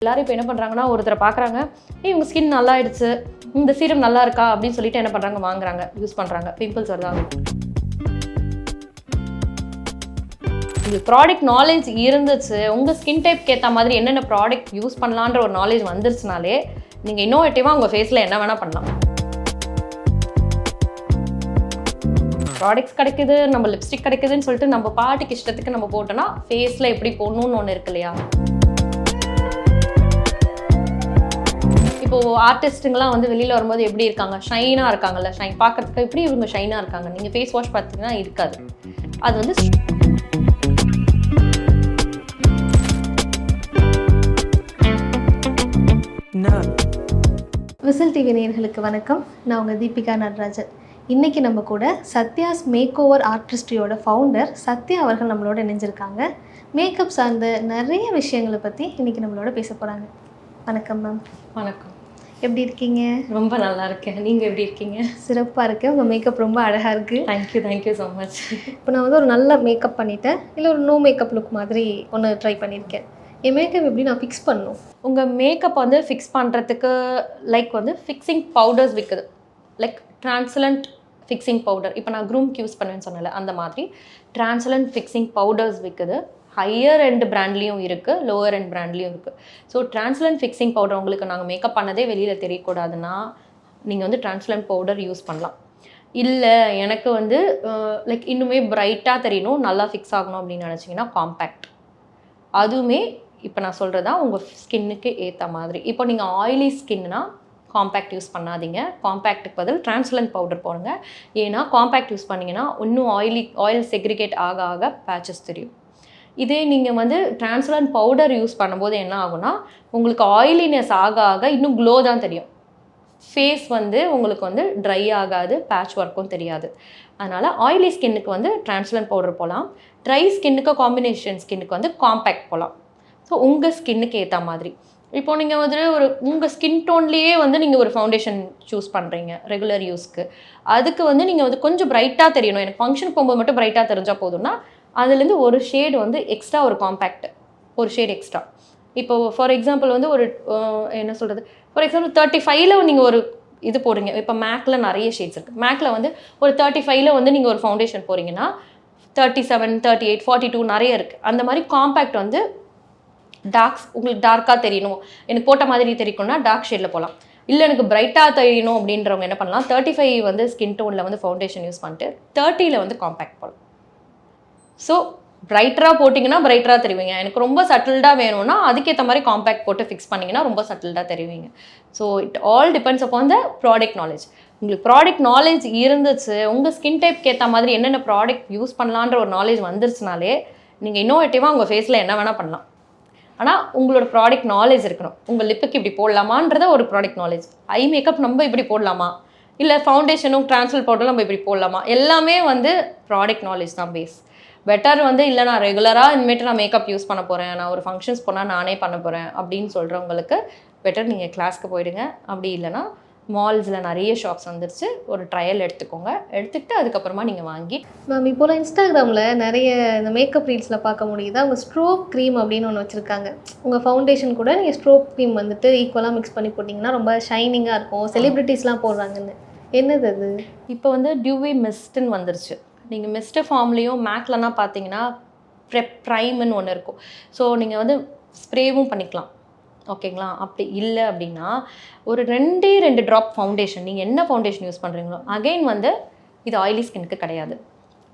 எல்லாரும் இப்போ என்ன பண்ணுறாங்கன்னா ஒருத்தரை பார்க்குறாங்க, இவங்க ஸ்கின் நல்லா ஆயிடுச்சு, இந்த சீரம் நல்லா இருக்கா அப்படின்னு சொல்லிட்டு என்ன பண்ணுறாங்க, வாங்குறாங்க, யூஸ் பண்ணுறாங்க, பிம்பிள்ஸ் வருதா. உங்களுக்கு ப்ராடக்ட் நாலேஜ் இருந்துச்சு, உங்கள் ஸ்கின் டைப்க்கு ஏற்ற மாதிரி என்னென்ன ப்ராடக்ட் யூஸ் பண்ணலான்ற ஒரு நாலேஜ் வந்துருச்சுனாலே நீங்கள் இன்னோவேட்டிவாக உங்கள் ஃபேஸில் என்ன வேணால் பண்ணலாம். ப்ராடக்ட்ஸ் கிடைக்குது, நம்ம லிப்ஸ்டிக் கிடைக்குதுன்னு சொல்லிட்டு நம்ம பாட்டுக்கு இஷ்டத்துக்கு நம்ம போட்டோன்னா ஃபேஸில் எப்படி போடணும்னு ஒன்று இருக்கு இல்லையா. இப்போது ஆர்டிஸ்ட்டுங்கெலாம் வந்து வெளியில் வரும்போது எப்படி இருக்காங்க, ஷைனாக இருக்காங்கல்ல, ஷைன் பார்க்கறதுக்கு எப்படி இவங்க ஷைனாக இருக்காங்க. நீங்கள் ஃபேஸ் வாஷ் பார்த்தீங்கன்னா இருக்காது. அது வந்து விசில் டிவி நேயர்களுக்கு வணக்கம். நான் உங்கள் தீபிகா நடராஜன். இன்றைக்கி நம்ம கூட சத்யாஸ் மேக் ஓவர் ஆர்டிஸ்ட்ரியோட ஃபவுண்டர் சத்யா அவர்கள் நம்மளோட இணைஞ்சிருக்காங்க. மேக்கப் சார்ந்த நிறைய விஷயங்களை பற்றி இன்றைக்கி நம்மளோட பேச போகிறாங்க. வணக்கம் மேம். வணக்கம். எப்படி இருக்கீங்க? ரொம்ப நல்லா இருக்கேன். நீங்கள் எப்படி இருக்கீங்க? சிறப்பாக இருக்கேன். உங்கள் மேக்கப் ரொம்ப அழகாக இருக்குது. Thank you so much. இப்போ நான் வந்து ஒரு நல்ல மேக்கப் பண்ணிட்டேன், இல்லை ஒரு நோ மேக்கப் லுக் மாதிரி ஒன்று ட்ரை பண்ணியிருக்கேன். என் மேக்கப் எப்படி நான் ஃபிக்ஸ் பண்ணணும்? உங்கள் மேக்கப் வந்து ஃபிக்ஸ் பண்ணுறதுக்கு லைக் வந்து ஃபிக்ஸிங் பவுடர்ஸ் விற்குது, லைக் டிரான்ஸ்லண்ட் ஃபிக்ஸிங் பவுடர். இப்போ நான் க்ரூம்க்கு யூஸ் பண்ணுவேன்னு சொன்னல, அந்த மாதிரி டிரான்ஸ்லண்ட் ஃபிக்ஸிங் பவுடர்ஸ் விற்குது. ஹையர் எண்ட் பிராண்ட்லேயும் இருக்குது, லோவர் எண்ட் பிராண்ட்லேயும் இருக்குது. ஸோ டிரான்ஸ்லண்ட் ஃபிக்ஸிங் பவுடர் உங்களுக்கு நாங்கள் மேக்கப் பண்ணதே வெளியில் தெரியக்கூடாதுன்னா நீங்கள் வந்து டிரான்ஸ்லண்ட் பவுடர் யூஸ் பண்ணலாம். இல்லை எனக்கு வந்து லைக் இன்னுமே பிரைட்டாக தெரியணும், நல்லா ஃபிக்ஸ் ஆகணும் அப்படின்னு நினச்சிங்கன்னா காம்பேக்ட். அதுவுமே இப்போ நான் சொல்கிறதா உங்கள் ஸ்கின்னுக்கு ஏற்ற மாதிரி. இப்போ நீங்கள் ஆயிலி ஸ்கின்னா காம்பேக்ட் யூஸ் பண்ணாதீங்க. காம்பேக்ட்டுக்கு பதில் டிரான்ஸ்லண்ட் பவுடர் போடுங்க. ஏன்னா காம்பேக்ட் யூஸ் பண்ணிங்கன்னா இன்னும் ஆயில் செக்ரிகேட் ஆக ஆக பேச்சஸ் தெரியும். இதே நீங்கள் வந்து டிரான்ஸ்லண்ட் பவுடர் யூஸ் பண்ணும்போது என்ன ஆகும்னா உங்களுக்கு ஆயிலினஸ் ஆக ஆக இன்னும் க்ளோ தான் தெரியும். ஃபேஸ் வந்து உங்களுக்கு வந்து ட்ரை ஆகாது, பேட்ச் ஒர்க்கும் தெரியாது. அதனால் ஆயிலி ஸ்கின்னுக்கு வந்து டிரான்ஸ்லண்ட் பவுடர் போகலாம். ட்ரை ஸ்கின்னுக்கு காம்பினேஷன் ஸ்கின்னுக்கு வந்து காம்பேக்ட் போகலாம். ஸோ உங்கள் ஸ்கின்னுக்கு ஏற்ற மாதிரி. இப்போ நீங்கள் வந்து உங்கள் ஸ்கின் டோன்லேயே வந்து நீங்கள் ஒரு ஃபவுண்டேஷன் சூஸ் பண்ணுறீங்க ரெகுலர் யூஸ்க்கு. அதுக்கு வந்து நீங்கள் வந்து கொஞ்சம் பிரைட்டாக தெரியணும், எனக்கு ஃபங்க்ஷன் போகும்போது மட்டும் பிரைட்டாக தெரிஞ்சால் போதும்னா அதுலேருந்து ஒரு ஷேடு வந்து எக்ஸ்ட்ரா, ஒரு காம்பேக்ட் ஒரு ஷேட் எக்ஸ்ட்ரா. இப்போ ஃபார் எக்ஸாம்பிள் வந்து ஒரு என்ன சொல்கிறது, ஃபார் எக்ஸாம்பிள் 35ல் நீங்கள் ஒரு இது போடுறீங்க. இப்போ மேக்கில் நிறைய ஷேட்ஸ் இருக்குது. மேக்கில் வந்து ஒரு 35ல் வந்து நீங்கள் ஒரு ஃபவுண்டேஷன் போகிறீங்கன்னா 37, 38, 42 நிறைய இருக்குது. அந்த மாதிரி காம்பேக்ட் வந்து டார்க்ஸ் உங்களுக்கு டார்க்காக தெரியணும், எனக்கு போட்ட மாதிரி தெரியணும்னா டார்க் ஷேடில் போகலாம். இல்லை எனக்கு பிரைட்டாக தெரியணும் அப்படின்றவங்க என்ன பண்ணலாம், 35 வந்து ஸ்கின் டோனில் வந்து ஃபவுண்டேஷன் யூஸ் பண்ணிட்டு 30ல் வந்து காம்பேக்ட் போகலாம். ஸோ பிரைட்டராக போட்டிங்கன்னா பிரைட்டராக தெரிவிங்க. எனக்கு ரொம்ப சட்டில்டாக வேணும்னா அதுக்கேற்ற மாதிரி காம்பேக்ட் போட்டு ஃபிக்ஸ் பண்ணிங்கன்னா ரொம்ப சட்டில்டாக தெரிவிங்க. So it all depends upon the product knowledge. உங்களுக்கு ப்ராடக்ட் நாலேஜ் இருந்துச்சு, உங்கள் ஸ்கின் டைப்க்கு ஏற்ற மாதிரி என்னென்ன ப்ராடக்ட் யூஸ் பண்ணலான்ற ஒரு நாலேஜ் வந்துருச்சுனாலே நீங்கள் இன்னோவேட்டிவாக உங்கள் ஃபேஸில் என்ன வேணால் பண்ணலாம். ஆனால் உங்களோட ப்ராடக்ட் நாலேஜ் இருக்கணும். உங்கள் லிப்புக்கு இப்படி போடலாமான்றத ஒரு ப்ராடக்ட் நாலேஜ். ஐ மேக்கப் நம்ம இப்படி போடலாமா, இல்லை ஃபவுண்டேஷனும் டிரான்ஸ்லண்ட் பவுடரும் நம்ம இப்படி போடலாமா, எல்லாமே வந்து ப்ராடக்ட் நாலேஜ் தான் பேஸ். பெட்டர் வந்து இல்லை நான் ரெகுலராக இனிமேட்டு நான் மேக்கப் யூஸ் பண்ண போகிறேன், நான் ஒரு ஃபங்க்ஷன்ஸ் போனால் நானே பண்ண போகிறேன் அப்படின்னு சொல்கிறவங்களுக்கு பெட்டர் நீங்கள் கிளாஸ்க்கு போயிடுங்க. அப்படி இல்லைனா மால்ஸில் நிறைய ஷாப்ஸ் வந்துருச்சு, ஒரு ட்ரையல் எடுத்துக்கோங்க. எடுத்துக்கிட்டு அதுக்கப்புறமா நீங்கள் வாங்கி. மேம் இப்போலாம் இன்ஸ்டாகிராமில் நிறைய இந்த மேக்கப் ரீல்ஸில் பார்க்க முடியுது, அவங்க ஸ்ட்ரோப் க்ரீம் அப்படின்னு ஒன்று வச்சுருக்காங்க. உங்கள் ஃபவுண்டேஷன் கூட நீங்கள் ஸ்ட்ரோப் க்ரீம் வந்துட்டு ஈக்குவலாக மிக்ஸ் பண்ணி போட்டிங்கன்னா ரொம்ப ஷைனிங்காக இருக்கும். செலிப்ரிட்டிஸ்லாம் போடுறாங்கன்னு. என்னது அது? இப்போ வந்து டியூவி மிஸ்ட்டுன்னு வந்துருச்சு. நீங்கள் மிஸ்ட்டு ஃபார்ம்லேயும் மேக்லனா பார்த்தீங்கன்னா ப்ரைம்னு ஒன்று இருக்கும். ஸோ நீங்கள் வந்து ஸ்ப்ரேவும் பண்ணிக்கலாம், ஓகேங்களா. அப்படி இல்லை அப்படின்னா ஒரு 2 ட்ராப் ஃபவுண்டேஷன், நீங்கள் என்ன ஃபவுண்டேஷன் யூஸ் பண்ணுறீங்களோ, அகெயின் வந்து இது ஆயிலி ஸ்கின்னுக்கு கிடையாது,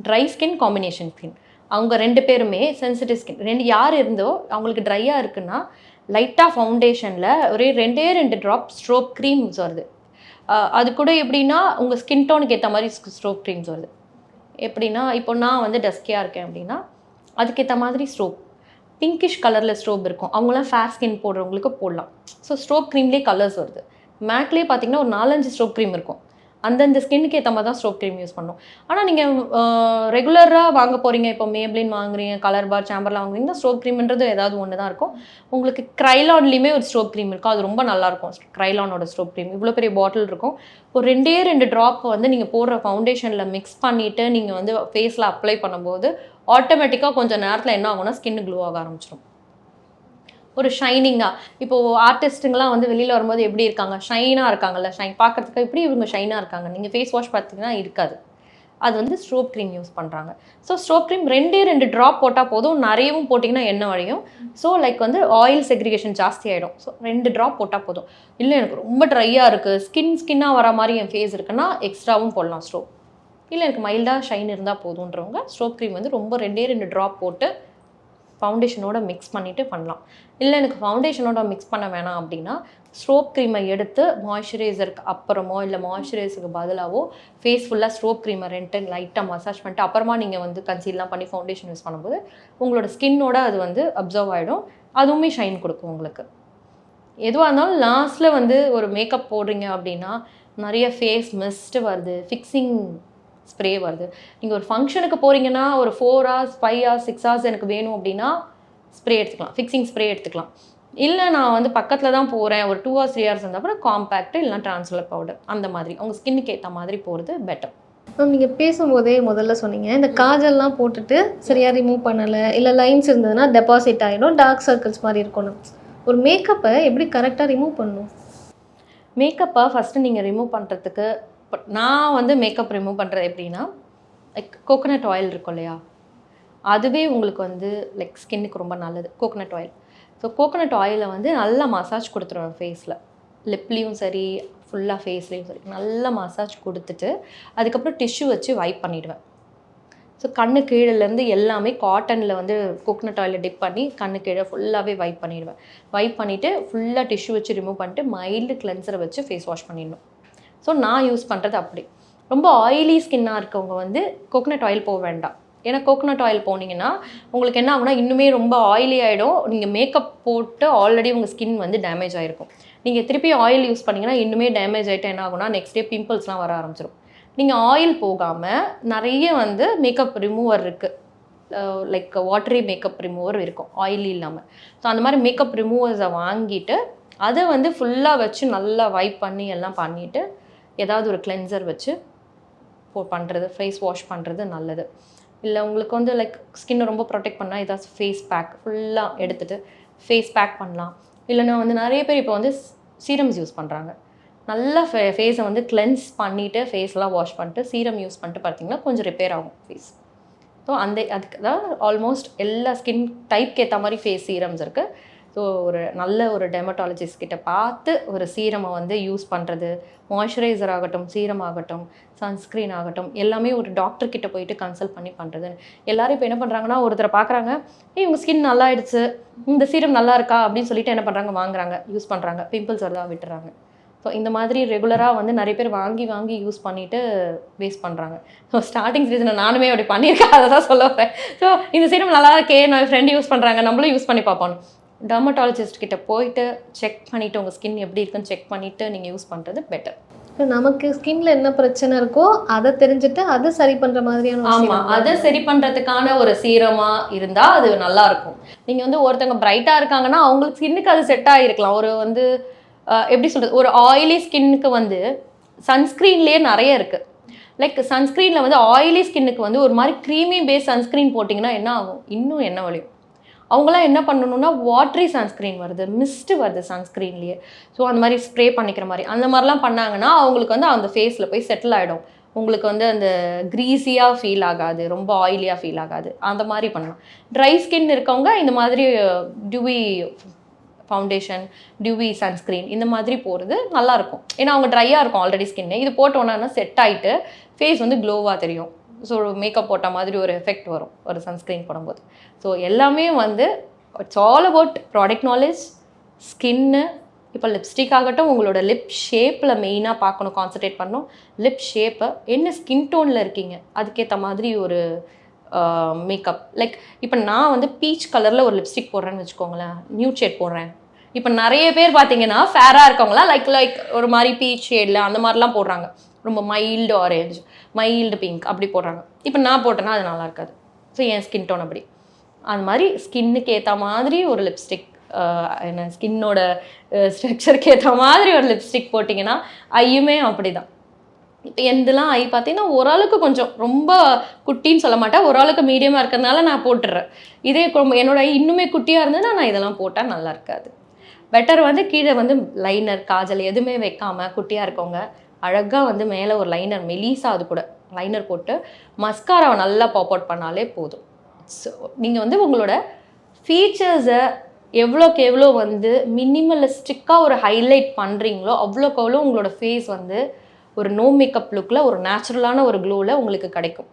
ட்ரை ஸ்கின் காம்பினேஷன் ஸ்கின். அவங்க 2 பேருமே சென்சிட்டிவ் ஸ்கின். யார் இருந்தோ அவங்களுக்கு ட்ரையாக இருக்குன்னா லைட்டாக ஃபவுண்டேஷனில் ஒரே 2 ட்ராப் ஸ்ட்ரோப் க்ரீம்ஸ் வருது. அது கூட எப்படின்னா உங்கள் ஸ்கின் டோனுக்கு ஏற்ற மாதிரி ஸ்ட்ரோப் க்ரீம்ஸ் வருது. எப்படின்னா இப்போ நான் வந்து டஸ்கியாக இருக்கேன் அப்படின்னா அதுக்கேற்ற மாதிரி ஸ்ட்ரோப், பிங்கிஷ் கலரில் ஸ்ட்ரோப் இருக்கும். அவங்களாம் ஃபேர் ஸ்கின் போடுறவங்களுக்கு போடலாம். ஸோ ஸ்ட்ரோப் க்ரீம்லேயே கலர்ஸ் வருது. மேக்லேயே பார்த்தீங்கன்னா ஒரு 4-5 ஸ்ட்ரோப் க்ரீம் இருக்கும். அந்தந்த ஸ்கின்னுக்கு ஏற்ற மாதிரி தான் ஸ்ட்ரோப் க்ரீம் யூஸ் பண்ணணும். ஆனால் நீங்கள் ரெகுலராக வாங்க போகிறீங்க, இப்போ மேப்ளின் வாங்குறீங்க, கலர் பார், சாம்பர்லாம் வாங்குறீங்கன்னா ஸ்ட்ரோப் க்ரீம்ன்றது ஏதாவது ஒன்று தான் இருக்கும். உங்களுக்கு க்ரைலான்லேயுமே ஒரு ஸ்ட்ரோப் க்ரீம் இருக்கும், அது ரொம்ப நல்லாயிருக்கும். க்ரைலானோட ஸ்ட்ரோப் க்ரீம் இவ்வளோ பெரிய பாட்டில் இருக்கும். ஒரு 2 ட்ராப் வந்து நீங்கள் போடுற ஃபவுண்டேஷனில் மிக்ஸ் பண்ணிவிட்டு நீங்கள் வந்து ஃபேஸில் அப்ளை பண்ணும்போது ஆட்டோமேட்டிக்காக கொஞ்சம் நேரத்தில் என்ன ஆகும்னா ஸ்கின்னு க்ளோ ஆக ஆரம்பிச்சிடும். ஒரு ஷைனிங்காக. இப்போது ஆர்டிஸ்ட்டுங்கெலாம் வந்து வெளியில் வரும்போது எப்படி இருக்காங்க, ஷைனாக இருக்காங்கல்ல, பார்க்குறதுக்கு எப்படி இவங்க ஷைனாக இருக்காங்க, நீங்கள் ஃபேஸ் வாஷ் பார்த்தீங்கன்னா இருக்காது. அது வந்து ஸ்ட்ரோப் க்ரீம் யூஸ் பண்ணுறாங்க. ஸோ ஸ்ட்ரோப் க்ரீம் 2 ட்ராப் போட்டால் போதும், நிறையவும் போட்டிங்கன்னா எண்ணெய் வழியும். ஸோ லைக் வந்து ஆயில் செக்ரிகேஷன் ஜாஸ்தி ஆகிடும். ஸோ 2 ட்ராப் போட்டால் போதும். இல்லை எனக்கு ரொம்ப ட்ரையாக இருக்குது, ஸ்கின்னாக வர மாதிரி என் ஃபேஸ் இருக்குன்னா எக்ஸ்ட்ராவும் போடலாம் ஸ்ட்ரோப். இல்லை எனக்கு மைல்டாக ஷைன் இருந்தால் போதுன்றவங்க ஸ்ட்ரோப் க்ரீம் வந்து ரொம்ப 2 ட்ராப் போட்டு ஃபவுண்டேஷனோட மிக்ஸ் பண்ணிவிட்டு பண்ணலாம். இல்லை எனக்கு ஃபவுண்டேஷனோட மிக்ஸ் பண்ண வேணாம் அப்படின்னா ஸ்ட்ரோப் க்ரீமை எடுத்து மாய்ஸ்சரைசருக்கு அப்புறமோ இல்லை மாய்ஸ்சரைசருக்கு பதிலாகவோ ஃபேஸ் ஃபுல்லாக ஸ்ட்ரோப் க்ரீமை 2 லைட்டாக மசாஜ் பண்ணிட்டு அப்புறமா நீங்கள் வந்து கன்சீல்லாம் பண்ணி ஃபவுண்டேஷன் யூஸ் பண்ணும்போது உங்களோட ஸ்கின்னோட அது வந்து அப்சர்வ் ஆகிடும். அதுவுமே ஷைன் கொடுக்கும் உங்களுக்கு. எதுவாக இருந்தாலும் லாஸ்ட்டில் வந்து ஒரு மேக்கப் போடுறீங்க அப்படின்னா நிறைய ஃபேஸ் மிஸ்ட்டு வருது, ஃபிக்ஸிங் ஸ்ப்ரே வருது. நீங்கள் ஒரு ஃபங்க்ஷனுக்கு போகிறீங்கன்னா ஒரு 4 hours 5 hours 6 hours எனக்கு வேணும் அப்படின்னா ஸ்ப்ரே எடுத்துக்கலாம், ஃபிக்ஸிங் ஸ்ப்ரே எடுத்துக்கலாம். இல்லை நான் வந்து பக்கத்தில் தான் போகிறேன், ஒரு 2 hours 3 hours இருந்தால் அப்புறம் காம்பேக்ட் இல்லைனா ட்ரான்ஸ்லர் பவுடர் அந்த மாதிரி உங்கள் ஸ்கின்னுக்கு ஏற்ற மாதிரி போகிறது பெட்டர். மேம் நீங்கள் பேசும்போதே முதல்ல சொன்னீங்க இந்த காஜல்லாம் போட்டுட்டு சரியாக ரிமூவ் பண்ணலை, இல்லை லைன்ஸ் இருந்ததுன்னா டெபாசிட் ஆகிடும், டார்க் சர்க்கிள்ஸ் மாதிரி இருக்கணும். ஒரு மேக்கப்பை எப்படி கரெக்டாக ரிமூவ் பண்ணணும்? மேக்கப்பை ஃபஸ்ட்டு நீங்கள் ரிமூவ் பண்ணுறதுக்கு நான் வந்து மேக்கப் ரிமூவ் பண்ணுறது எப்படின்னா லைக் கோகோனட் ஆயில் இருக்கும் இல்லையா, அதுவே உங்களுக்கு வந்து லைக் ஸ்கின்னுக்கு ரொம்ப நல்லது கோகோனட் ஆயில். ஸோ கோகோனட் ஆயிலை வந்து நல்லா மசாஜ் கொடுத்துருவேன் ஃபேஸில், லிப்லேயும் சரி ஃபுல்லாக ஃபேஸ்லேயும் சரி நல்லா மசாஜ் கொடுத்துட்டு அதுக்கப்புறம் டிஷ்யூ வச்சு வைப் பண்ணிவிடுவேன். ஸோ கண்ணு கீழேருந்து எல்லாமே காட்டனில் வந்து கோகோனட் ஆயிலை டிப் பண்ணி கண்ணு கீழே ஃபுல்லாகவே வைப் பண்ணிவிடுவேன். வைப் பண்ணிவிட்டு ஃபுல்லாக டிஷ்யூ வச்சு ரிமூவ் பண்ணிட்டு மைல்டு கிளென்சரை வச்சு ஃபேஸ் வாஷ் பண்ணிடணும். ஸோ நான் யூஸ் பண்ணுறது அப்படி. ரொம்ப ஆயிலி ஸ்கின்னாக இருக்கவங்க வந்து கோகோனட் ஆயில் போக வேண்டாம். ஏன்னா கோகோனட் ஆயில் போனீங்கன்னா உங்களுக்கு என்ன ஆகுனா இன்னுமே ரொம்ப ஆயிலி ஆகிடும். நீங்கள் மேக்கப் போட்டு ஆல்ரெடி உங்கள் ஸ்கின் வந்து டேமேஜ் ஆகிருக்கும். நீங்கள் திருப்பி ஆயில் யூஸ் பண்ணிங்கன்னா இன்னுமே டேமேஜ் ஆகிட்டு என்ன ஆகுனா நெக்ஸ்ட் டே பிம்பிள்ஸ்லாம் வர ஆரம்பிச்சிடும். நீங்கள் ஆயில் போகாமல் நிறைய வந்து மேக்கப் ரிமூவர் இருக்குது, லைக் வாட்டரி மேக்கப் ரிமூவர் இருக்கும் ஆயிலி இல்லாமல். ஸோ அந்த மாதிரி மேக்கப் ரிமூவர்ஸை வாங்கிட்டு அதை வந்து ஃபுல்லாக வச்சு நல்லா வைப் பண்ணி எல்லாம் பண்ணிவிட்டு ஏதாவது ஒரு கிளென்சர் வச்சு பண்ணுறது ஃபேஸ் வாஷ் பண்ணுறது நல்லது. இல்லை உங்களுக்கு வந்து லைக் ஸ்கின்னை ரொம்ப ப்ரொடெக்ட் பண்ணால் ஏதாவது ஃபேஸ் பேக் ஃபுல்லாக எடுத்துகிட்டு ஃபேஸ் பேக் பண்ணலாம். இல்லைன்னா வந்து நிறைய பேர் இப்போ வந்து சீரம்ஸ் யூஸ் பண்ணுறாங்க. நல்லா ஃபேஸை வந்து கிளென்ஸ் பண்ணிவிட்டு ஃபேஸ்லாம் வாஷ் பண்ணிட்டு சீரம் யூஸ் பண்ணிட்டு பார்த்தீங்கன்னா கொஞ்சம் ரிப்பேர் ஆகும் ஃபேஸ். ஸோ அதுக்கு தான் ஆல்மோஸ்ட் எல்லா ஸ்கின் டைப்க்கு ஏற்ற மாதிரி ஃபேஸ் சீரம்ஸ் இருக்குது. ஸோ நல்ல ஒரு டெர்மட்டாலஜிஸ்ட் கிட்ட பார்த்து ஒரு சீரமை வந்து யூஸ் பண்ணுறது, மாய்ஸ்சரைசர் ஆகட்டும், சீரம் ஆகட்டும், சன்ஸ்க்ரீன் ஆகட்டும், எல்லாமே ஒரு டாக்டர் கிட்ட போயிட்டு கன்சல்ட் பண்ணி பண்ணுறதுன்னு. எல்லாரும் இப்போ என்ன பண்ணுறாங்கன்னா ஒருத்தரை பார்க்குறாங்க, இவங்க ஸ்கின் நல்லா ஆயிடுச்சு, இந்த சீரம் நல்லா இருக்கா அப்படின்னு சொல்லிட்டு என்ன பண்ணுறாங்க, வாங்குறாங்க, யூஸ் பண்ணுறாங்க, பிம்பிள்ஸ் வரதா விட்டுறாங்க. ஸோ இந்த மாதிரி ரெகுலராக வந்து நிறைய பேர் வாங்கி யூஸ் பண்ணிவிட்டு வேஸ்ட் பண்ணுறாங்க. ஸோ ஸ்டார்டிங் சீசனில் நானுமே அப்படி பண்ணியிருக்கேன், அதை தான் சொல்ல வரேன். ஸோ இந்த சீரம் நல்லா இருக்கே, நான் ஃப்ரெண்டு யூஸ் பண்ணுறாங்க, நம்மளும் யூஸ் பண்ணி பார்ப்போம். டெர்மட்டாலஜிஸ்ட் கிட்ட போயிட்டு செக் பண்ணிவிட்டு உங்கள் ஸ்கின் எப்படி இருக்குன்னு செக் பண்ணிவிட்டு நீங்கள் யூஸ் பண்ணுறது பெட்டர். நமக்கு ஸ்கின்ல என்ன பிரச்சனை இருக்கோ அதை தெரிஞ்சுட்டு அதை சரி பண்ணுற மாதிரியான. ஆமாம், அதை சரி பண்ணுறதுக்கான ஒரு சீரமாக இருந்தால் அது நல்லாயிருக்கும். நீங்கள் வந்து ஒருத்தவங்க பிரைட்டாக இருக்காங்கன்னா அவங்களுக்கு ஸ்கின்னுக்கு அது செட் ஆகிருக்கலாம். ஒரு வந்து எப்படி சொல்கிறது, ஒரு ஆயிலி ஸ்கின்னுக்கு வந்து சன்ஸ்க்ரீன்லேயே நிறைய இருக்குது. லைக் சன்ஸ்க்ரீனில் வந்து ஆயிலி ஸ்கின்னுக்கு வந்து ஒரு மாதிரி க்ரீமி பேஸ் சன்ஸ்க்ரீன் போட்டிங்கன்னா என்ன ஆகும், இன்னும் என்ன வலியும். அவங்களாம் என்ன பண்ணணும்னா வாட்டரி சன்ஸ்க்ரீன் வருது, மிஸ்ட்டு வருது சன்ஸ்க்ரீன்லேயே. ஸோ அந்த மாதிரி ஸ்ப்ரே பண்ணிக்கிற மாதிரி அந்த மாதிரிலாம் பண்ணாங்கன்னா அவங்களுக்கு வந்து அந்த ஃபேஸில் போய் செட்டில் ஆகிடும். உங்களுக்கு வந்து அந்த க்ரீஸியாக ஃபீல் ஆகாது, ரொம்ப ஆயிலியாக ஃபீல் ஆகாது. அந்த மாதிரி பண்ணலாம். ட்ரை ஸ்கின் இருக்கவங்க இந்த மாதிரி டியூவி ஃபவுண்டேஷன், டியூவி சன்ஸ்க்ரீன் இந்த மாதிரி போகிறது நல்லாயிருக்கும். ஏன்னா அவங்க ட்ரையாக இருக்கும் ஆல்ரெடி ஸ்கின்னு, இது போட்டோன்னா செட் ஆகிட்டு ஃபேஸ் வந்து க்ளோவாக தெரியும். ஸோ மேக்கப் போட்ட மாதிரி ஒரு எஃபெக்ட் வரும் ஒரு சன்ஸ்க்ரீன் போடும்போது. ஸோ எல்லாமே வந்து it's all about product knowledge, skin. இப்போ லிப்ஸ்டிக் ஆகட்டும், உங்களோட லிப் ஷேப்பில் மெயினாக பார்க்கணும், கான்சன்ட்ரேட் பண்ணணும். லிப் ஷேப்பை என்ன ஸ்கின் டோனில் இருக்கீங்க அதுக்கேற்ற மாதிரி ஒரு மேக்கப். லைக் இப்போ நான் வந்து பீச் கலரில் ஒரு லிப்ஸ்டிக் போடுறேன்னு வச்சுக்கோங்களேன், நியூட் ஷேட் போடுறேன். இப்போ நிறைய பேர் பார்த்தீங்கன்னா ஃபேராக இருக்கவங்களாம் லைக் ஒரு மாதிரி பீச் ஷேடில் அந்த மாதிரிலாம் போடுறாங்க, ரொம்ப மைல்டு ஆரேஞ்ச், மைல்டு பிங்க் அப்படி போடுறாங்க. இப்போ நான் போட்டேன்னா அது நல்லா இருக்காது. ஸோ என் ஸ்கின் டோன் அப்படி. அது மாதிரி ஸ்கின்னுக்கு ஏற்ற மாதிரி ஒரு லிப்ஸ்டிக், என்ன ஸ்கின்னோட ஸ்ட்ரக்சருக்கு ஏற்ற மாதிரி ஒரு லிப்ஸ்டிக் போட்டிங்கன்னா ஐயுமே அப்படி தான். இப்போ எந்தெல்லாம் ஐ பார்த்தீங்கன்னா ஓரளவுக்கு கொஞ்சம் ரொம்ப குட்டின்னு சொல்ல மாட்டேன், ஓரளவுக்கு மீடியமாக இருக்கிறதுனால நான் போட்டுடுறேன். இதே என்னோட ஐ இன்னுமே குட்டியாக இருந்ததுன்னா நான் இதெல்லாம் போட்டால் நல்லா இருக்காது. பெட்டர் வந்து கீழே வந்து லைனர் காஜல் எதுவுமே வைக்காமல் குட்டியாக இருக்கவங்க அழகாக வந்து மேலே ஒரு லைனர் மெலிசா அது கூட லைனர் போட்டு மஸ்காராவை நல்லா பாப் அவுட் பண்ணாலே போதும். ஸோ நீங்கள் வந்து உங்களோட ஃபீச்சர்ஸை எவ்வளோக்கு எவ்வளோ வந்து மினிமலிஸ்டிக்காக ஒரு ஹைலைட் பண்ணுறீங்களோ அவ்வளோக்கு அவ்வளோ உங்களோட ஃபேஸ் வந்து ஒரு நோ மேக்கப் லுக்கில் ஒரு நேச்சுரலான ஒரு க்ளோவில் உங்களுக்கு கிடைக்கும்.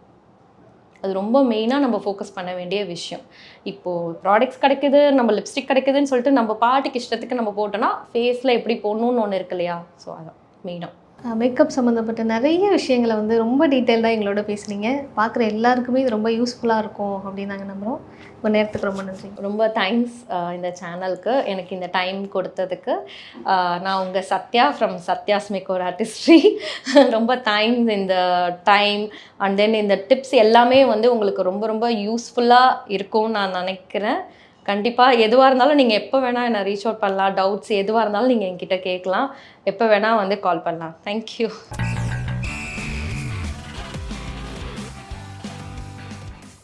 அது ரொம்ப மெயினாக நம்ம ஃபோக்கஸ் பண்ண வேண்டிய விஷயம். இப்போது ப்ராடக்ட்ஸ் கிடைக்குது, நம்ம லிப்ஸ்டிக் கிடைக்குதுன்னு சொல்லிட்டு நம்ம பாட்டுக்கு இஷ்டத்துக்கு நம்ம போட்டோன்னா ஃபேஸில் எப்படி போடணும்னு ஒன்று இருக்கு இல்லையா? ஸோ அதான் மெயினாக. மேக்கப் சம்மந்தப்பட்ட நிறைய விஷயங்களை வந்து ரொம்ப டீட்டெயில்டாக எங்களோட பேசுனீங்க. பார்க்குற எல்லாருக்குமே இது ரொம்ப யூஸ்ஃபுல்லாக இருக்கும் அப்படின்னு நாங்கள் நம்புகிறோம். உங்கள் நேரத்துக்கு ரொம்ப நன்றி. ரொம்ப தேங்க்ஸ் இந்த சேனலுக்கு எனக்கு இந்த டைம் கொடுத்ததுக்கு. நான் உங்கள் Sathya from Sathya's makeover artistry. ரொம்ப தேங்க்ஸ் இந்த டைம் அண்ட் தென் இந்த டிப்ஸ் எல்லாமே வந்து உங்களுக்கு ரொம்ப ரொம்ப யூஸ்ஃபுல்லாக இருக்கும்னு நான் நினைக்கிறேன். கண்டிப்பாக எதுவாக இருந்தாலும் நீங்கள் எப்போ வேணால் என்னை ரீச் அவுட் பண்ணலாம். டவுட்ஸ் எதுவாக இருந்தாலும் நீங்கள் என்கிட்ட கேட்கலாம். எப்போ வேணால் வந்து கால் பண்ணலாம். தேங்க்யூ.